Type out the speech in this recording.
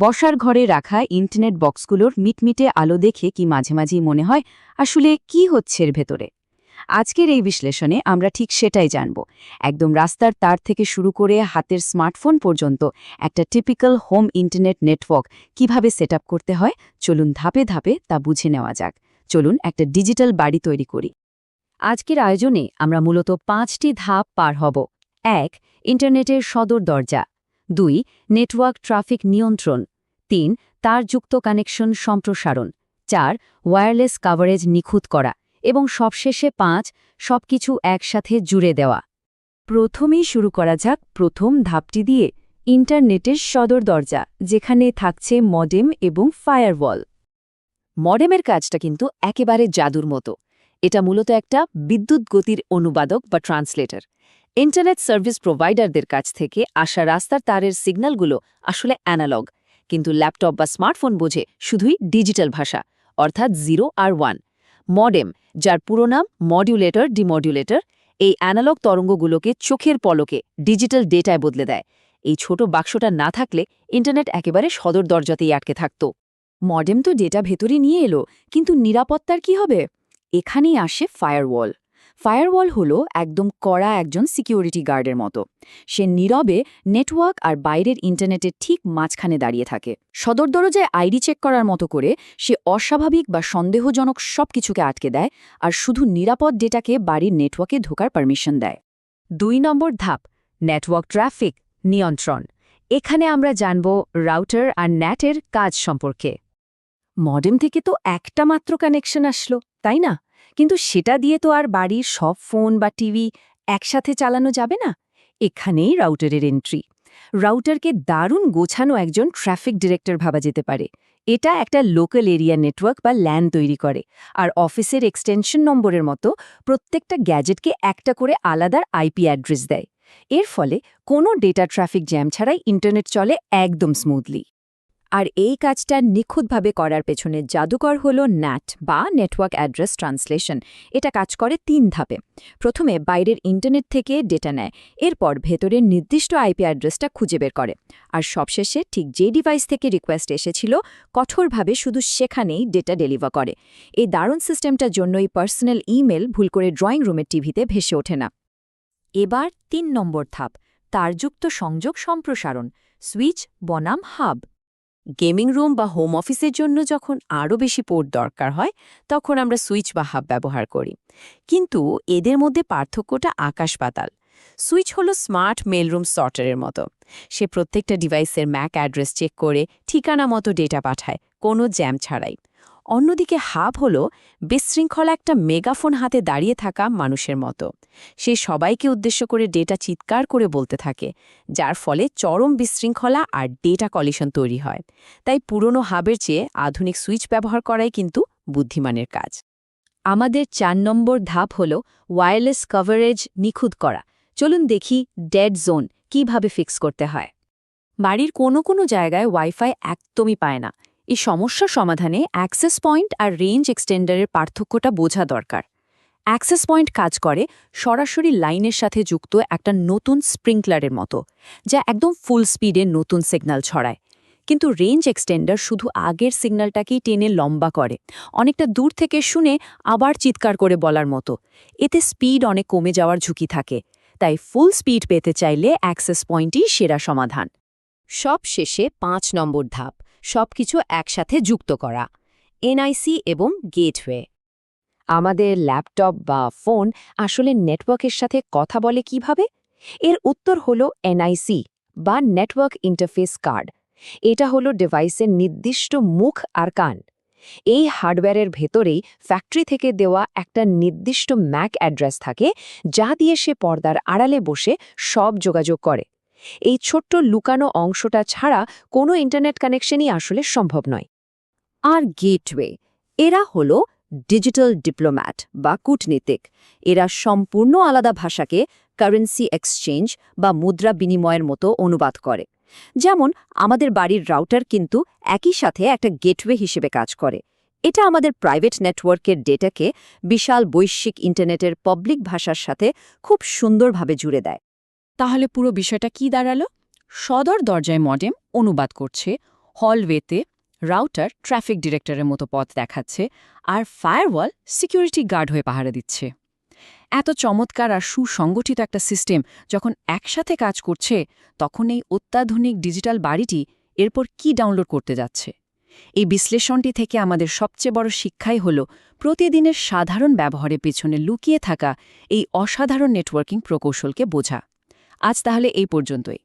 বসার ঘরে রাখা ইন্টারনেট বক্সগুলোর মিটমিটে আলো দেখে কি মাঝে মাঝেই মনে হয় আসলে কি হচ্ছে এর ভেতরে। আজকের এই বিশ্লেষণে আমরা ঠিক সেটাই জানব। একদম রাস্তার তার থেকে শুরু করে হাতের স্মার্টফোন পর্যন্ত একটা টিপিক্যাল হোম ইন্টারনেট নেটওয়ার্ক কিভাবে সেট করতে হয়, চলুন ধাপে ধাপে তা বুঝে নেওয়া যাক। চলুন একটা ডিজিটাল বাড়ি তৈরি করি। আজকের আয়োজনে আমরা মূলত 5টি ধাপ পার হব। 1. ইন্টারনেটের সদর দরজা। 2. নেটওয়ার্ক ট্রাফিক নিয়ন্ত্রণ। 3. তারযুক্ত কানেকশন সম্প্রসারণ। 4. ওয়্যারলেস কাভারেজ নিখুঁত করা। এবং সবশেষে 5. সবকিছু একসাথে জুড়ে দেওয়া। প্রথমেই শুরু করা যাক প্রথম ধাপটি দিয়ে, ইন্টারনেটের সদর দরজা, যেখানে থাকছে মডেম এবং ফায়ারওয়াল। মডেমের কাজটা কিন্তু একেবারে জাদুর মতো। এটা মূলত একটা বিদ্যুৎ গতির অনুবাদক বা ট্রান্সলেটর। ইন্টারনেট সার্ভিস প্রোভাইডারদের কাছ থেকে আসা রাস্তার তারের সিগন্যালগুলো আসলে অ্যানালগ, কিন্তু ল্যাপটপ বা স্মার্টফোন বোঝে শুধুই ডিজিটাল ভাষা, অর্থাৎ 0 আর 1। মডেম, যার পুরো নাম মডিউলেটর ডিমডিউলেটর, এই অ্যানালগ তরঙ্গগুলোকে চোখের পলকে ডিজিটাল ডেটায় বদলে দেয়। এই ছোট বাক্সটা না থাকলে ইন্টারনেট একেবারে সদর দরজাতেই আটকে থাকত। মডেম তো ডেটা ভেতরে নিয়ে এলো, কিন্তু নিরাপত্তার কি হবে? এখানেই আসে ফায়ারওয়াল। ফায়ারওয়াল হলো একদম কড়া একজন সিকিউরিটি গার্ডের মতো। সে নীরবে নেটওয়ার্ক আর বাইরের ইন্টারনেটের ঠিক মাঝখানে দাঁড়িয়ে থাকে। সদর দরজায় আইডি চেক করার মতো করে সে অস্বাভাবিক বা সন্দেহজনক সব কিছুকে আটকে দেয় আর শুধু নিরাপদ ডেটাকে বাড়ির নেটওয়ার্কে ঢোকার পারমিশন দেয়। 2 নম্বর ধাপ, নেটওয়ার্ক ট্রাফিক নিয়ন্ত্রণ। এখানে আমরা জানব রাউটার আর ন্যাটের কাজ সম্পর্কে। মডেম থেকে তো একটা মাত্র কানেকশন আসলো, তাই না? কিন্তু সেটা দিয়ে তো আর বাড়ির সব ফোন বা টিভি একসাথে চালানো যাবে না। এখানেই রাউটারের এন্ট্রি। রাউটারকে দারুণ গোছানো একজন ট্রাফিক ডিরেক্টর ভাবা যেতে পারে। এটা একটা লোকাল এরিয়া নেটওয়ার্ক বা ল্যান তৈরি করে, আর অফিসের এক্সটেনশন নম্বরের মতো প্রত্যেকটা গ্যাজেটকে একটা করে আলাদা আইপি অ্যাড্রেস দেয়। এর ফলে কোনো ডেটা ট্রাফিক জ্যাম ছাড়াই ইন্টারনেট চলে একদম স্মুথলি। আর এই কাজটা নিখুঁতভাবে করার পেছনে জাদুকর হল ন্যাট বা নেটওয়ার্ক অ্যাড্রেস ট্রান্সলেশন। এটা কাজ করে 3 ধাপে। প্রথমে বাইরের ইন্টারনেট থেকে ডেটা নেয়, এরপর ভেতরের নির্দিষ্ট আইপি অ্যাড্রেসটা খুঁজে বের করে, আর সবশেষে ঠিক যে ডিভাইস থেকে রিকোয়েস্ট এসেছিল কঠোরভাবে শুধু সেখানেই ডেটা ডেলিভার করে। এই দারুণ সিস্টেমটার জন্যই পার্সোনাল ইমেল ভুল করে ড্রয়িং রুমের টিভিতে ভেসে ওঠে না। এবার 3 নম্বর ধাপ, তারযুক্ত সংযোগ সম্প্রসারণ, সুইচ বনাম হাব। গেমিং রুম বা হোম অফিসের জন্য যখন আরও বেশি পোর্ট দরকার হয়, তখন আমরা সুইচ বা হাব ব্যবহার করি। কিন্তু এদের মধ্যে পার্থক্যটা আকাশ পাতাল। সুইচ হলো স্মার্ট মেলরুম সর্টারের মতো। সে প্রত্যেকটা ডিভাইসের ম্যাক অ্যাড্রেস চেক করে ঠিকানা মতো ডেটা পাঠায়, কোনো জ্যাম ছাড়াই। অন্যদিকে হাব হলো বিশৃঙ্খলা একটা মেগাফোন হাতে দাঁড়িয়ে থাকা মানুষের মতো। সে সবাইকে উদ্দেশ্য করে ডেটা চিৎকার করে বলতে থাকে, যার ফলে চরম বিশৃঙ্খলা আর ডেটা কলিশন তৈরি হয়। তাই পুরনো হাবের চেয়ে আধুনিক সুইচ ব্যবহার করাই কিন্তু বুদ্ধিমানের কাজ। আমাদের 4 নম্বর ধাপ হল ওয়্যারলেস কভারেজ নিখুঁত করা। চলুন দেখি ডেড জোন কিভাবে ফিক্স করতে হয়। বাড়ির কোনো জায়গায় ওয়াইফাই একদমই পায় না। এই সমস্যার সমাধানে অ্যাক্সেস পয়েন্ট আর রেঞ্জ এক্সটেন্ডারের পার্থক্যটা বোঝা দরকার। অ্যাক্সেস পয়েন্ট কাজ করে সরাসরি লাইনের সাথে যুক্ত একটা নতুন স্প্রিংকলারের মতো, যা একদম ফুল স্পিডে নতুন সিগন্যাল ছড়ায়। কিন্তু রেঞ্জ এক্সটেন্ডার শুধু আগের সিগন্যালটাকেই টেনে লম্বা করে, অনেকটা দূর থেকে শুনে আবার চিৎকার করে বলার মতো। এতে স্পিড অনেক কমে যাওয়ার ঝুঁকি থাকে। তাই ফুল স্পিড পেতে চাইলে অ্যাক্সেস পয়েন্টই সেরা সমাধান। সব শেষে 5 নম্বর ধাপ, সবকিছু একসাথে যুক্ত করা, এনআইসি এবং গেটওয়ে। আমাদের ল্যাপটপ বা ফোন আসলে নেটওয়ার্কের সাথে কথা বলে কিভাবে? এর উত্তর হলো এনআইসি বা নেটওয়ার্ক ইন্টারফেস কার্ড। এটা হলো ডিভাইসের নির্দিষ্ট মুখ আর কান। এই হার্ডওয়্যারের ভেতরেই ফ্যাক্টরি থেকে দেওয়া একটা নির্দিষ্ট ম্যাক অ্যাড্রেস থাকে, যা দিয়ে সে পর্দার আড়ালে বসে সব যোগাযোগ করে। এই ছোট্ট লুকানো অংশটা ছাড়া কোনো ইন্টারনেট কানেকশনই আসলে সম্ভব নয়। আর গেটওয়ে, এরা হলো ডিজিটাল ডিপ্লোম্যাট বা কূটনীতিক। এরা সম্পূর্ণ আলাদা ভাষাকে কারেন্সি এক্সচেঞ্জ বা মুদ্রা বিনিময়ের মতো অনুবাদ করে। যেমন আমাদের বাড়ির রাউটার কিন্তু একই সাথে একটা গেটওয়ে হিসেবে কাজ করে। এটা আমাদের প্রাইভেট নেটওয়ার্কের ডেটাকে বিশাল বৈশ্বিক ইন্টারনেটের পাবলিক ভাষার সাথে খুব সুন্দরভাবে জুড়ে দেয়। তাহলে পুরো বিষয়টা কি দাঁড়ালো? সদর দরজায় মডেম অনুবাদ করছে, হলওয়েতে রাউটার ট্রাফিক ডিরেক্টরের মতো পথ দেখাচ্ছে, আর ফায়ারওয়াল সিকিউরিটি গার্ড হয়ে পাহারা দিচ্ছে। এত চমৎকার আর সুসংগঠিত একটা সিস্টেম যখন একসাথে কাজ করছে, তখন এই অত্যাধুনিক ডিজিটাল বাড়িটি এরপর কি ডাউনলোড করতে যাচ্ছে? এই বিশ্লেষণটি থেকে আমাদের সবচেয়ে বড় শিক্ষাই হল প্রতিদিনের সাধারণ ব্যবহারের পেছনে লুকিয়ে থাকা এই অসাধারণ নেটওয়ার্কিং প্রকৌশলকে বোঝা। আজ তাহলে এই পর্যন্তই।